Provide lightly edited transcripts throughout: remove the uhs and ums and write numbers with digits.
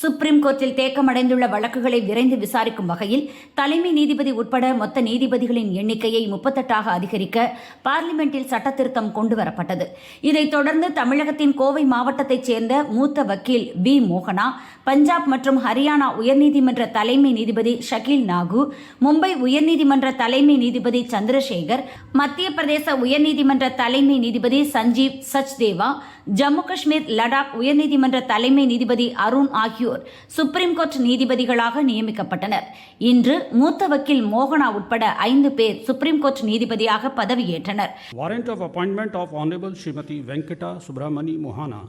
Supreme கோர்ட்டில் தேக்கமடைந்துள்ள வழக்குகளை விரைந்து விசாரிக்கும் வகையில் தலைமை நீதிபதி உட்பட மொத்த நீதிபதிகளின் எண்ணிக்கையை 38ஆக அதிகரிக்க பார்லிமெண்டில் சட்டத்திருத்தம் கொண்டுவரப்பட்டது. இதைத் தொடர்ந்து தமிழகத்தின் கோவை மாவட்டத்தைச் சேர்ந்த மூத்த வக்கீல் வி. மோகனா, பஞ்சாப் மற்றும் ஹரியானா உயர்நீதிமன்ற தலைமை நீதிபதி ஷகீல் நாகு, மும்பை உயர்நீதிமன்ற தலைமை நீதிபதி சந்திரசேகர், மத்திய பிரதேச உயர்நீதிமன்ற தலைமை நீதிபதி சஞ்சீவ் சச்தேவா, ஜம்மு காஷ்மீர் லடாக் உயர்நீதிமன்ற தலைமை நீதிபதி அருண் ஆகியோர் சுப்ரீம் கோர்ட் நீதிபதிகளாக நியமிக்கப்பட்டனர். இன்று மூத்த வக்கீல் மோகனா உட்பட 5 பேர் சுப்ரீம் கோர்ட் நீதிபதியாக பதவியேற்றனர். Warrant of appointment of Honorable Srimati Venkata Subramani Mohana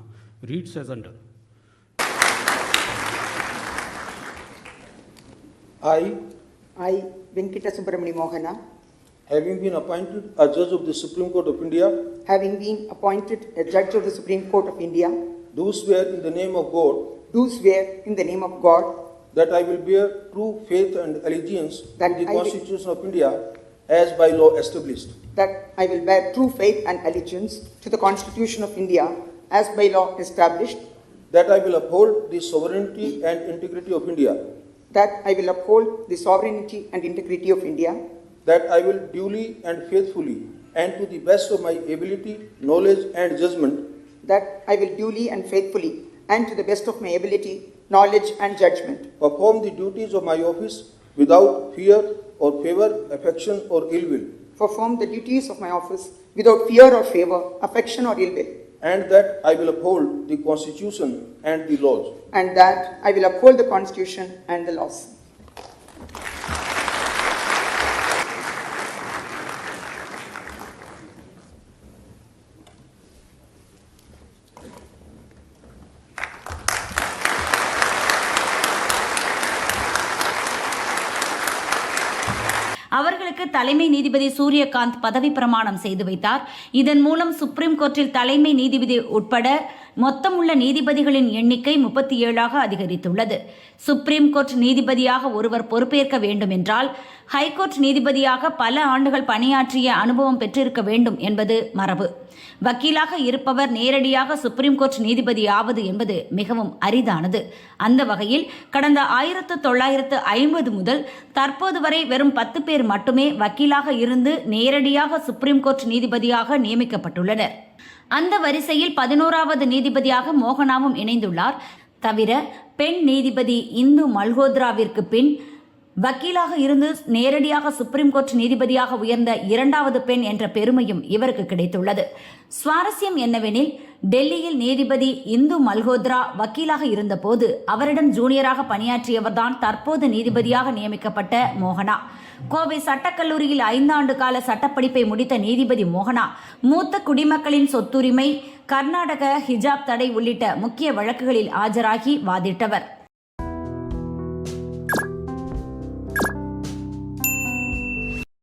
reads as under. I, Venkata Subramani Mohana, having been appointed a judge of the Supreme Court of India, having been appointed a judge of the Supreme Court of India, do swear in the name of God do swear in the name of God that I will bear true faith and allegiance That to the I will- Constitution of India as by law established, that I will bear true faith and allegiance to the Constitution of India as by law established, that I will uphold the sovereignty and integrity of India, that I will uphold the sovereignty and integrity of India, that I will duly and faithfully and to the best of my ability, knowledge and judgment that I will duly and faithfully and to the best of my ability, knowledge and judgment perform the duties of my office without fear or favor, affection or ill will, perform the duties of my office without fear or favor, affection or ill will, and that I will uphold the Constitution and the laws. and that I will uphold the Constitution and the laws. அவர்களுக்கு தலைமை நீதிபதி சூரியகாந்த் பதவி பிரமாணம் செய்து வைத்தார். இதன் மூலம் supreme கோர்ட்டில் தலைமை நீதிபதி உட்பட மொத்தமுள்ள நீதிபதிகளின் எண்ணிக்கை 37ஆக அதிகரித்துள்ளது. சுப்ரீம் கோர்ட் நீதிபதியாக ஒருவர் பொறுப்பேற்க வேண்டும் என்றால் ஹைகோர்ட் நீதிபதியாக பல ஆண்டுகள் பணியாற்றிய அனுபவம் பெற்றிருக்க வேண்டும் என்பது மரபு. வக்கீலாக இருப்பவர் நேரடியாக சுப்ரீம் கோர்ட் நீதிபதியாவது என்பது மிகவும் அரிதானது. அந்த வகையில் கடந்த 1950 முதல் தற்போது வரை வெறும் 10 பேர் மட்டுமே வக்கீலாக இருந்து நேரடியாக சுப்ரீம் கோர்ட் நீதிபதியாக நியமிக்கப்பட்டுள்ளனர். அந்த வரிசையில் 11வது நீதிபதியாக மோகனாவும் இணைந்துள்ளார். தவிர பெண் நீதிபதி இந்து மல்ஹோத்ராவிற்கு பின் வக்கீலாக இருந்து நேரடியாக சுப்ரீம் கோர்ட் நீதிபதியாக உயர்ந்த 2வது பெண் என்ற பெருமையும் இவருக்கு கிடைத்துள்ளது. சுவாரஸ்யம் என்னவெனில், டெல்லியில் நீதிபதி இந்து மல்ஹோத்ரா வக்கீலாக இருந்தபோது அவரிடம் ஜூனியராக பணியாற்றியவர்தான் தற்போது நீதிபதியாக நியமிக்கப்பட்ட மோகனா. கோவை சட்டக்கல்லூரியில் 5 ஆண்டு கால சட்டப்படிப்பை முடித்த நீதிபதி மோகனா மூத்த குடிமக்களின் சொத்துரிமை, கர்நாடக ஹிஜாப் தடை உள்ளிட்ட முக்கிய வழக்குகளில் ஆஜராகி வாதிட்டவர்.